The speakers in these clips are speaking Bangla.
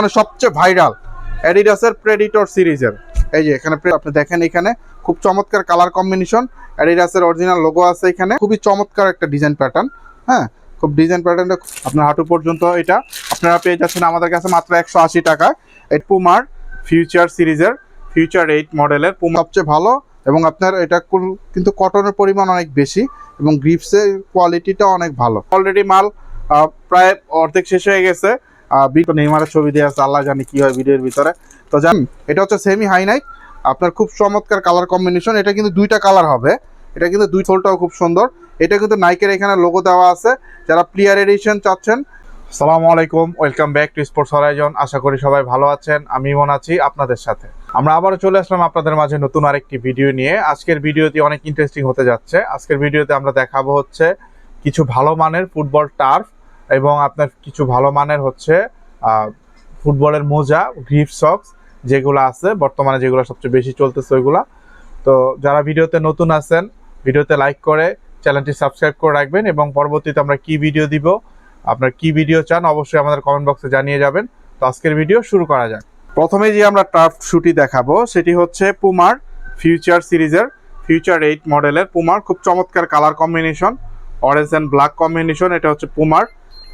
মানে সবচেয়ে ভাইরাল অ্যাডিডাসের প্রেডিটর সিরিজের এই যে এখানে আপনি দেখেন, এখানে খুব চমৎকার কালার কম্বিনেশন, অ্যাডিডাসের অরিজিনাল লোগো আছে এখানে, খুবই চমৎকার একটা ডিজাইন প্যাটার্ন। হ্যাঁ, খুব ডিজাইন প্যাটার্নটা আপনার হাঁটু পর্যন্ত, এটা আপনারা পেয়ে যাচ্ছেন আমাদের কাছে মাত্র 180 টাকায়। এই পুমার ফিউচার সিরিজের ফিউচার 8 মডেলের পুমা সবচেয়ে ভালো, এবং আপনার এটা কিন্তু কটনের পরিমাণ অনেক বেশি এবং গ্রিপসের কোয়ালিটিটা অনেক ভালো। অলরেডি মাল প্রায় অর্ধেক শেষ হয়ে গেছে। নেইমারের ছবি দেওয়া আছে, আল্লাহ জানি কি হয় ভিডিওর ভিতরে। তো জানেন এটা হচ্ছে সেমি হাই নাইক, আপনার খুব চমৎকার কালার কম্বিনেশন। এটা কিন্তু দুইটা কালার হবে, এটা কিন্তু দুই সোলটাও খুব সুন্দর। এটা কিন্তু নাইকের এখানে লোগো দেওয়া আছে। যারা প্লেয়ার এডিশন চাচ্ছেন, আসসালামু আলাইকুম, welcome back to sports horizon. আশা করি সবাই ভালো আছেন, আমি মন আছি আপনাদের সাথে। আমরা আবারও চলে আসলাম আপনাদের মাঝে নতুন আরেকটি ভিডিও নিয়ে। আজকের ভিডিওটি অনেক ইন্টারেস্টিং হতে যাচ্ছে। আজকের ভিডিওতে আমরা দেখাবো হচ্ছে কিছু ভালো মানের ফুটবল টার্ফ এবং আপনার কিছু ভালো মানের হচ্ছে ফুটবলের মোজা, গ্রিপ সক্স যেগুলো আছে বর্তমানে, যেগুলো সবচেয়ে বেশি চলতেছে ওইগুলা। তো যারা ভিডিওতে নতুন আছেন, ভিডিওতে লাইক করে চ্যানেলটি সাবস্ক্রাইব করে রাখবেন, এবং পরবর্তীতে আমরা কি ভিডিও দিব, আপনার কি ভিডিও চান অবশ্যই আমাদের কমেন্ট বক্সে জানিয়ে যাবেন। তো আজকের ভিডিও শুরু করা যাক। প্রথমে যে আমরা টার্ফ শুটি দেখাবো সেটি হচ্ছে পুমার ফিউচার সিরিজের ফিউচার 8 মডেলের পুমার, খুব চমৎকার colour combination, orange and black combination. এটা হচ্ছে পুমার,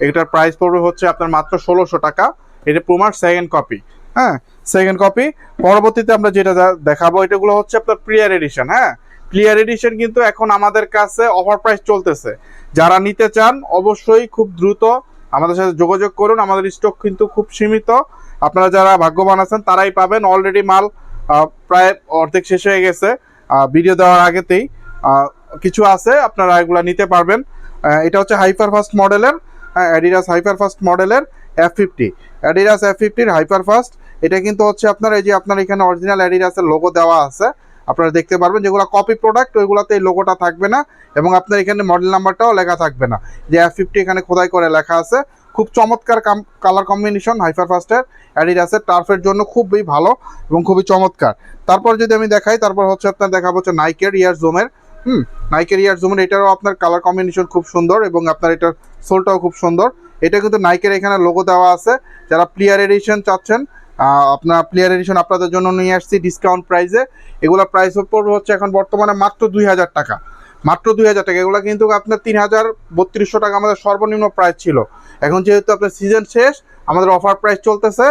এটার প্রাইস পড়বে হচ্ছে আপনার মাত্র 1600 টাকা। এটা পুমার সেকেন্ড কপি। হ্যাঁ, সেকেন্ড কপি। পরবর্তীতে আমরা যেটা দেখাবো এটাগুলো হচ্ছে আপনার প্লেয়ার এডিশন। হ্যাঁ, প্লেয়ার এডিশন কিন্তু এখন আমাদের কাছে অফার প্রাইস চলতেছে। যারা নিতে চান অবশ্যই খুব দ্রুত আমাদের সাথে যোগাযোগ করুন, আমাদের স্টক কিন্তু খুব সীমিত। আপনারা যারা ভাগ্যবান আছেন তারাই পাবেন। অলরেডি মাল প্রায় অর্ধেক শেষ হয়ে গেছে ভিডিও দেওয়ার আগেতেই। কিছু আছে, আপনারা এগুলা নিতে পারবেন। এটা হচ্ছে হাইপার ফাস্ট মডেলের, অ্যাডিডাস হাইপার ফাস্ট মডেলের F50, Adidas F50 hyper fast. এটা কিন্তু হচ্ছে আপনার এই যে আপনার এখানে অরিজিনাল অ্যাডিডাসের লোগো দেওয়া আছে, আপনারা দেখতে পারবেন। যেগুলো কপি প্রোডাক্ট ওইগুলোতে এই লোগোটা থাকবে না, এবং আপনার এখানে মডেল নাম্বারটাও লেখা থাকবে না। যে F50 এখানে খোদাই করে লেখা আছে। খুব চমৎকার কালার কম্বিনেশন হাইপার ফাস্টের অ্যাডিডাসের টার্ফের জন্য খুবই ভালো এবং খুবই চমৎকার। তারপর যদি আমি দেখাই, তারপর হচ্ছে আপনার দেখাবো হচ্ছে নাইকের ইয়ার জোমের। নাইকের ইয়ার জোমের এটারও আপনার কালার কম্বিনেশন খুব সুন্দর, এবং আপনার এটার সোলটাও খুব সুন্দর। এটা কিন্তু নাইকের এখানে লোগো দেওয়া আছে। যারা প্লেয়ার এডিশন চাচ্ছেন, আপনার প্লেয়ার এডিশন আপনাদের জন্য নিয়ে আসছি ডিসকাউন্ট প্রাইসে। এগুলোর প্রাইস পড়বে হচ্ছে এখন বর্তমানে মাত্র 2000 টাকা, মাত্র 2000 টাকা। এগুলো কিন্তু আপনার 3200 টাকা আমাদের সর্বনিম্ন প্রাইস ছিল। এখন যেহেতু আপনার সিজন শেষ, আমাদের অফার প্রাইস চলতেছে।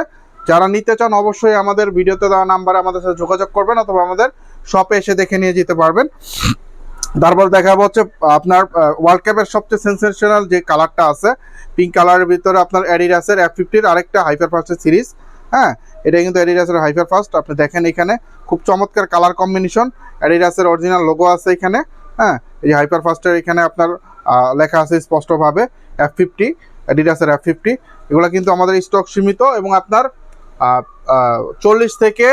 যারা নিতে চান অবশ্যই আমাদের ভিডিওতে দেওয়া নাম্বারে আমাদের সাথে যোগাযোগ করবেন, অথবা আমাদের শপে এসে দেখে নিয়ে যেতে পারবেন। তারপর দেখাবো হচ্ছে আপনার ওয়ার্ল্ড কাপের সবচেয়ে সেন্সেশনাল যে কালারটা আছে, পিঙ্ক কালারের ভিতরে আপনার অ্যাডিডাসের F50 আরেকটা হাইপার ফাস্টের সিরিজ। হ্যাঁ, এটা কিন্তু অ্যাডিডাসের হাইপার ফাস্ট। আপনি দেখেন এখানে খুব চমৎকার কালার কম্বিনেশন, অ্যাডিডাসের অরিজিনাল লোগো আছে এখানে। হ্যাঁ, এই হাইপার ফাস্টের এখানে আপনার লেখা আছে স্পষ্টভাবে F50, অ্যাডিডাসের F50। এগুলো কিন্তু আমাদের স্টক সীমিত, এবং আপনার 40 থেকে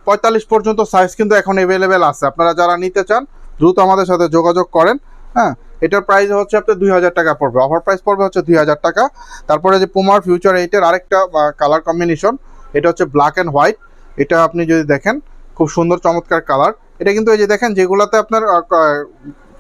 45 পর্যন্ত সাইজ কিন্তু এখন অ্যাভেলেবেল আছে। আপনারা যারা নিতে চান দ্রুত আমাদের সাথে যোগাযোগ করেন। হ্যাঁ, এটার প্রাইস হচ্ছে আপনার 2000 টাকা পড়বে, অফার প্রাইস পড়বে হচ্ছে 2000 টাকা। তারপরে যে পুমার ফিউচার 8-এর আরেকটা কালার কম্বিনেশন, এটা হচ্ছে ব্ল্যাক অ্যান্ড হোয়াইট। এটা আপনি যদি দেখেন খুব সুন্দর চমৎকার কালার। এটা কিন্তু এই যে দেখেন যেগুলোতে আপনার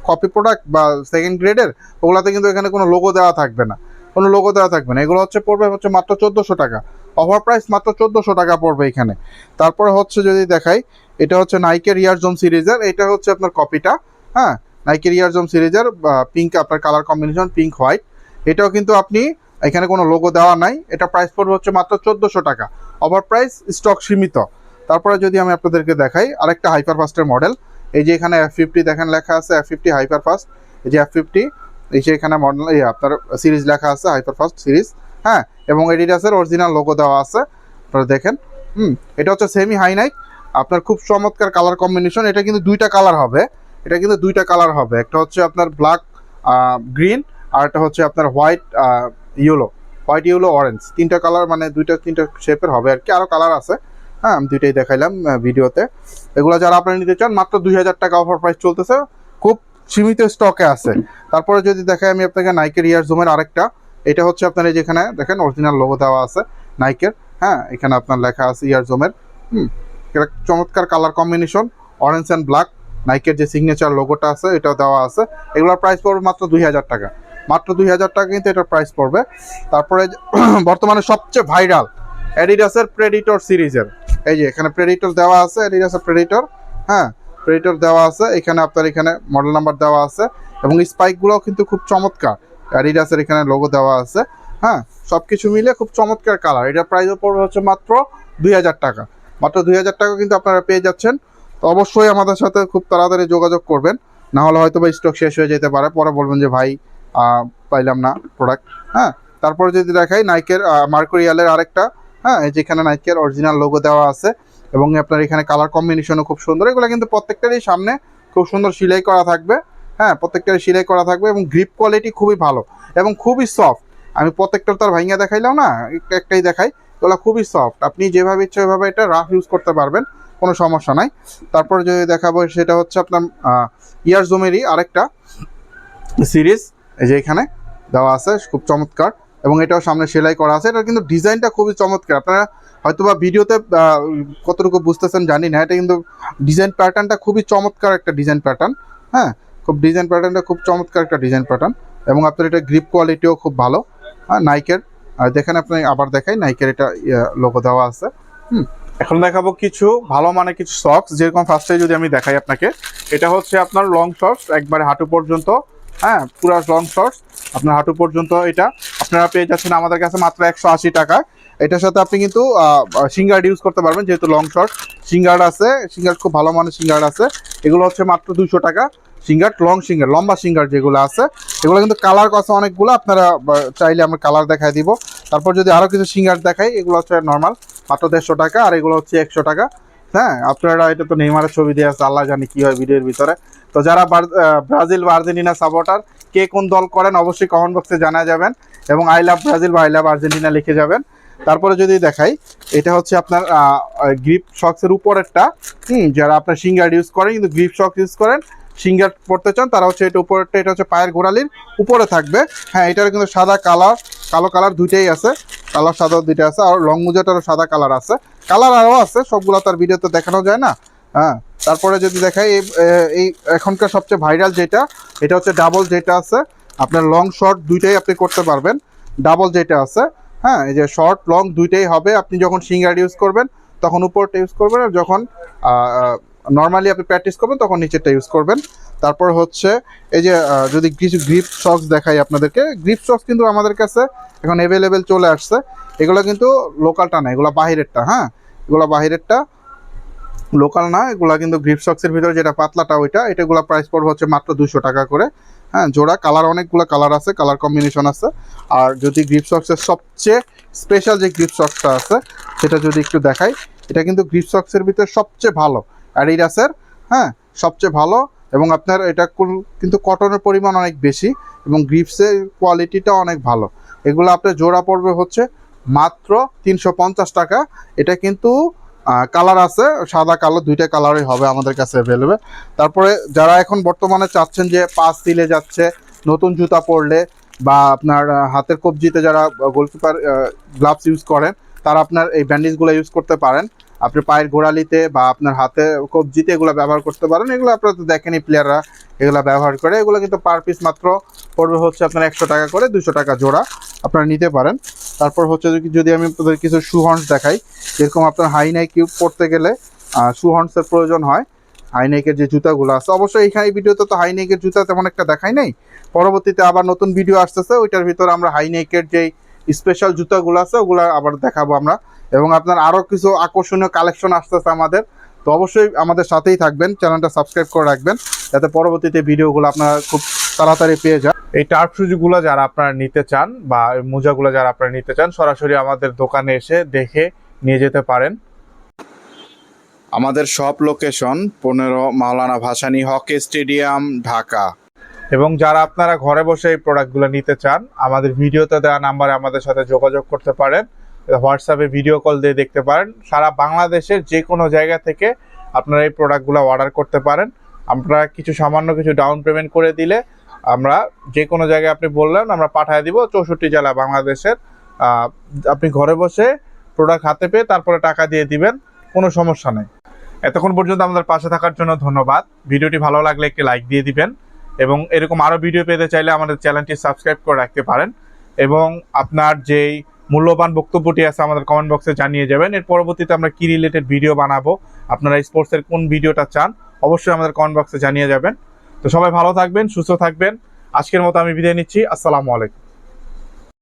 কপি প্রোডাক্ট বা সেকেন্ড গ্রেডের, ওগুলাতে কিন্তু এখানে কোনো লোগো দেওয়া থাকবে না, কোনো লোগো দেওয়া থাকবে না। এগুলো হচ্ছে পড়বে হচ্ছে মাত্র 1400 টাকা, অফার প্রাইস মাত্র 1400 টাকা পড়বে এখানে। তারপরে হচ্ছে যদি দেখাই, এটা হচ্ছে নাইকের ইয়ারজোম সিরিজের, এটা হচ্ছে আপনার কপিটা। হ্যাঁ, নাইকের ইয়ারজোম সিরিজের পিঙ্ক আপনার কালার কম্বিনেশন, পিঙ্ক হোয়াইট। এটাও কিন্তু আপনি এখানে কোনো লোগো দেওয়া নাই। এটা প্রাইস পড়বে হচ্ছে মাত্র 1400 টাকা, অফার প্রাইস, স্টক সীমিত। তারপরে যদি আমি আপনাদেরকে দেখাই আরেকটা হাইপার ফাস্টের মডেল, এই যে এখানে F50 দেখেন লেখা আছে F50 হাইপার ফাস্ট। এই যে F50, এই যে এখানে মডেল আপনার সিরিজ লেখা আছে হাইপার ফাস্ট সিরিজ। হ্যাঁ, এবং এডিডাসের অরিজিনাল লোগো দেওয়া আছে, আপনারা দেখেন। এটা হচ্ছে সেমি হাই নাইক, আপনার খুব চমৎকার কালার কম্বিনেশন। এটা কিন্তু দুইটা কালার হবে, এটা কিন্তু দুইটা কালার হবে। একটা হচ্ছে আপনার ব্ল্যাক গ্রিন, আর একটা হচ্ছে আপনার white yellow, white yellow orange. তিনটা কালার, মানে তিনটা শেপের হবে আর কি, আরও কালার আছে। হ্যাঁ, আমি দুইটাই দেখাইলাম ভিডিওতে। এগুলো যারা আপনারা নিতে চান মাত্র 2000 টাকা অফার প্রাইস চলতেছে, খুব সীমিত স্টকে আছে। তারপরে যদি দেখাই আমি আপনাকে নাইকের ইয়ার জুমের আরেকটা, এটা হচ্ছে আপনার এই যেখানে দেখেন অরিজিনাল লোগো দেওয়া আছে নাইকের। হ্যাঁ, এখানে আপনার লেখা আছে ইয়ার জুমের। এটা চমৎকার colour combination, orange and black. নাইকের যে সিগনেচার লোগোটা আছে এটাও দেওয়া আছে। এগুলোর প্রাইস পড়বে মাত্র 2000 টাকা, মাত্র 2000 টাকা কিন্তু এটার প্রাইস পড়বে। তারপরে বর্তমানে সবচেয়ে ভাইরাল অ্যাডিডাসের প্রেডিটর সিরিজের। এই যে এখানে প্রেডিটর দেওয়া আছে, অ্যাডিডাসের প্রেডিটর, হ্যাঁ প্রেডিটর দেওয়া আছে এখানে, আপনার এখানে মডেল নাম্বার দেওয়া আছে এবং স্পাইকগুলোও কিন্তু খুব চমৎকার। অ্যাডিডাসের এখানে লোগো দেওয়া আছে, হ্যাঁ সব কিছু মিলে খুব চমৎকার কালার। এটার প্রাইসও পড়বে হচ্ছে মাত্র 2000 টাকা। মাত্র 2000 টাকা কিন্তু আপনারা পেয়ে যাচ্ছেন। তো অবশ্যই আমাদের সাথে খুব তাড়াতাড়ি যোগাযোগ করবেন, না হলে হয়তো বা স্টক শেষ হয়ে যেতে পারে, পরে বলবেন যে ভাই পাইলাম না প্রোডাক্ট। হ্যাঁ তারপরে যদি দেখাই নাইকের মার্কুরিয়ালের আরেকটা, হ্যাঁ যেখানে নাইকের অরিজিনাল লোগো দেওয়া আছে এবং আপনার এখানে কালার কম্বিনেশনও খুব সুন্দর। এগুলো কিন্তু প্রত্যেকটারই সামনে খুব সুন্দর সেলাই করা থাকবে, হ্যাঁ প্রত্যেকটারই সেলাই করা থাকবে এবং গ্রিপ কোয়ালিটি খুবই ভালো এবং খুবই সফট। আমি প্রত্যেকটার তো আর ভাঙিয়া দেখাইলাম না, একটাই দেখাই। এগুলো খুবই সফট, আপনি যেভাবে ইচ্ছা ওইভাবে এটা রাফ ইউজ করতে পারবেন, কোনো সমস্যা নাই। তারপরে যদি দেখাবো সেটা হচ্ছে আপনার ইয়ারজোমেরই আরেকটা সিরিজ, এই যে এখানে দেওয়া আছে খুব চমৎকার এবং এটাও সামনে সেলাই করা আছে। এটা কিন্তু ডিজাইনটা খুবই চমৎকার, আপনারা হয়তো বা ভিডিওতে কতটুকু বুঝতেছেন জানি না, এটা কিন্তু ডিজাইন প্যাটার্নটা খুবই চমৎকার একটা ডিজাইন প্যাটার্ন, হ্যাঁ খুব ডিজাইন প্যাটার্নটা খুব চমৎকার একটা ডিজাইন প্যাটার্ন এবং আপনার এটা গ্রিপ কোয়ালিটিও খুব ভালো। হ্যাঁ নাইকের দেখেন, আপনি আবার দেখাই নাইকের এটা লোগো দেওয়া আছে। এখন দেখাবো কিছু ভালো মানে কিছু সক্স, যেরকম ফার্স্টে যদি আমি দেখাই আপনাকে, এটা হচ্ছে আপনার লং শর্টস একবারে হাঁটু পর্যন্ত, হ্যাঁ পুরো লং শর্টস আপনার হাঁটু পর্যন্ত। এটা আপনারা পেয়ে যাচ্ছেন আমাদের কাছে মাত্র 180 টাকা। এটার সাথে আপনি কিন্তু সিঙ্গার্ড ইউজ করতে পারবেন, যেহেতু লং শর্ট সিঙ্গার্ড আছে, সিঙ্গার্ড খুব ভালো মানের সিঙ্গার্ড আছে। এগুলো হচ্ছে মাত্র 200 টাকা সিঙ্গার্ড, লং সিঙ্গার্ড লম্বা সিঙ্গার্ড যেগুলো আছে এগুলো কিন্তু কালার আছে অনেকগুলো, আপনারা চাইলে আমরা কালার দেখাই দিব। তারপর যদি আরও কিছু সিঙ্গার্ড দেখাই, এগুলো হচ্ছে নর্মাল মাত্র 150 টাকা আর এগুলো হচ্ছে 100 টাকা। হ্যাঁ আপনারা এটা তো নেইমারের ছবি দিয়ে আছে, আল্লাহ জানি কি হয় ভিডিওর ভিতরে। তো যারা ব্রাজিল বা আর্জেন্টিনা সাপোর্টার, কে কোন দল করেন অবশ্যই কমেন্ট বক্সে জানা যাবেন এবং আই লাভ ব্রাজিল বা আই লাভ আর্জেন্টিনা লিখে যাবেন। তারপরে যদি দেখাই, এটা হচ্ছে আপনার গ্রিপ শক্সের উপরেরটা, যারা আপনার সিঙ্গার্ড ইউজ করেন কিন্তু গ্রিপ শক্স ইউজ করেন, সিঙ্গার পড়তে চান, তারা হচ্ছে এটা উপরেরটা, এটা হচ্ছে পায়ের গোড়ালির উপরে থাকবে। হ্যাঁ এটার কিন্তু সাদা কালার কালো কালার দুইটাই আছে, কালার সাদা দুইটা আছে, আর লং মোজাটারও সাদা কালার আছে, কালার আরও আছে, সবগুলো তার ভিডিওতে দেখানো যায় না। হ্যাঁ তারপরে যদি দেখাই এই এখনকার সবচেয়ে ভাইরাল যেটা, এটা হচ্ছে ডাবল যেটা আছে, আপনার লং শর্ট দুইটাই আপনি করতে পারবেন। ডাবল যেটা আছে, হ্যাঁ এই যে শর্ট লং দুইটাই হবে, আপনি যখন সিঙ্গার ইউজ করবেন তখন উপরটা ইউজ করবেন, আর যখন নর্মালি আপনি প্র্যাকটিস করবেন তখন নিচেরটা ইউজ করবেন। তারপর হচ্ছে এই যে যদি কিছু গ্রিপ সক্স দেখাই আপনাদেরকে, গ্রিপ সক্স কিন্তু আমাদের কাছে এখন অ্যাভেলেবেল চলে আসছে। এগুলো কিন্তু লোকালটা না, এগুলো বাহিরেরটা, হ্যাঁ এগুলো বাহিরেরটা, লোকাল না। এগুলো কিন্তু গ্রিপ সক্সের ভিতরে যেটা পাতলাটা ওইটা, এটাগুলো প্রাইস পড়বে হচ্ছে মাত্র 200 টাকা করে। হ্যাঁ জোড়া, কালার অনেকগুলো কালার আছে, কালার কম্বিনেশন আছে। আর যদি গ্রিপ সক্সের সবচেয়ে স্পেশাল যে গ্রিপ সক্সটা আছে সেটা যদি একটু দেখাই, এটা কিন্তু গ্রিপ সক্সের ভিতরে সবচেয়ে ভালো অ্যাডিডাসের, হ্যাঁ সবচেয়ে ভালো এবং আপনার এটা কিন্তু কটনের পরিমাণ অনেক বেশি এবং গ্রিপসের কোয়ালিটিটা অনেক ভালো। এগুলো আপনার জোড়া পড়বে হচ্ছে মাত্র 350 টাকা। এটা কিন্তু কালার আছে, সাদা কালো দুইটা কালারই হবে আমাদের কাছে অ্যাভেলেবেল। তারপরে যারা এখন বর্তমানে চাচ্ছেন যে পা সিলে যাচ্ছে নতুন জুতা পরলে, বা আপনার হাতের কবজিতে যারা গোলকিপার গ্লাভস ইউজ করেন, তারা আপনার এই ব্যান্ডেজগুলো ইউজ করতে পারেন। আপনি পায়ের গোড়ালিতে বা আপনার হাতে কবজিতে এগুলো ব্যবহার করতে পারেন। এগুলো আপনারা তো দেখেনই প্লেয়াররা এগুলো ব্যবহার করে। এগুলো কিন্তু পার পিস মাত্র পড়বে হচ্ছে আপনার 100 টাকা করে, 200 টাকা জোড়া আপনারা নিতে পারেন। তারপর হচ্ছে যদি আমি আপনাদের কিছু শু হর্নস দেখাই, যেরকম আপনার হাই নাইক পড়তে গেলে শু হর্নসের প্রয়োজন হয়। হাই নাইকের যে জুতাগুলো আছে, অবশ্যই এইখানে এই ভিডিওতে তো হাই নাইকের জুতা তেমন একটা দেখাই নাই, পরবর্তীতে আবার নতুন ভিডিও আসতেছে, ওইটার ভিতরে আমরা হাই নাইকের যেই স্পেশাল জুতাগুলো আছে ওগুলো আবার দেখাবো আমরা। এবং আপনার আরও কিছু আকর্ষণীয় কালেকশন আসতেছে আমাদের, তো অবশ্যই আমাদের সাথেই থাকবেন, চ্যানেলটা সাবস্ক্রাইব করে রাখবেন যাতে পরবর্তীতে ভিডিওগুলো আপনারা খুব তাড়াতাড়ি পেয়ে যান। এই টার্ফ শুজগুলো যারা আপনারা নিতে চান বা মোজাগুলো যারা আপনারা নিতে চান, সরাসরি আমাদের দোকানে এসে দেখে নিয়ে যেতে পারেন। আমাদের সব লোকেশন 15 মাওলানা ভাসানী হকি স্টেডিয়াম, ঢাকা। এবং যারা আপনারা ঘরে বসে এই প্রোডাক্টগুলো নিতে চান, আমাদের ভিডিওতে দেওয়া নাম্বারে আমাদের সাথে যোগাযোগ করতে পারেন, হোয়াটসঅ্যাপে ভিডিও কল দিয়ে দেখতে পারেন। সারা বাংলাদেশের যে কোনো জায়গা থেকে আপনারা এই প্রোডাক্টগুলো অর্ডার করতে পারেন। আমরা কিছু সামান্য কিছু ডাউন পেমেন্ট করে দিলে আমরা যে কোনো জায়গায় আপনি বললেন আমরা পাঠিয়ে দিব, 64 জেলা বাংলাদেশের। আপনি ঘরে বসে প্রোডাক্ট হাতে পেয়ে তারপরে টাকা দিয়ে দিবেন, কোনো সমস্যা নেই। এতক্ষণ পর্যন্ত আমাদের পাশে থাকার জন্য ধন্যবাদ। ভিডিওটি ভালো লাগলে একটি লাইক দিয়ে দিবেন এবং এরকম আরও ভিডিও পেতে চাইলে আমাদের চ্যানেলটি সাবস্ক্রাইব করে রাখতে পারেন। এবং আপনার যেই মূল্যবান বক্তব্যটি আছে আমাদের কমেন্ট বক্সে জানিয়ে যাবেন। এর পরবর্তীতে আমরা কি রিলেটেড ভিডিও বানাবো, আপনারা স্পোর্টসের কোন ভিডিওটা চান, অবশ্যই আমাদের কমেন্ট বক্সে জানিয়ে যাবেন। তো সবাই ভালো থাকবেন, সুস্থ থাকবেন। আজকের মতো আমি বিদায় নিচ্ছি। আসসালামু আলাইকুম।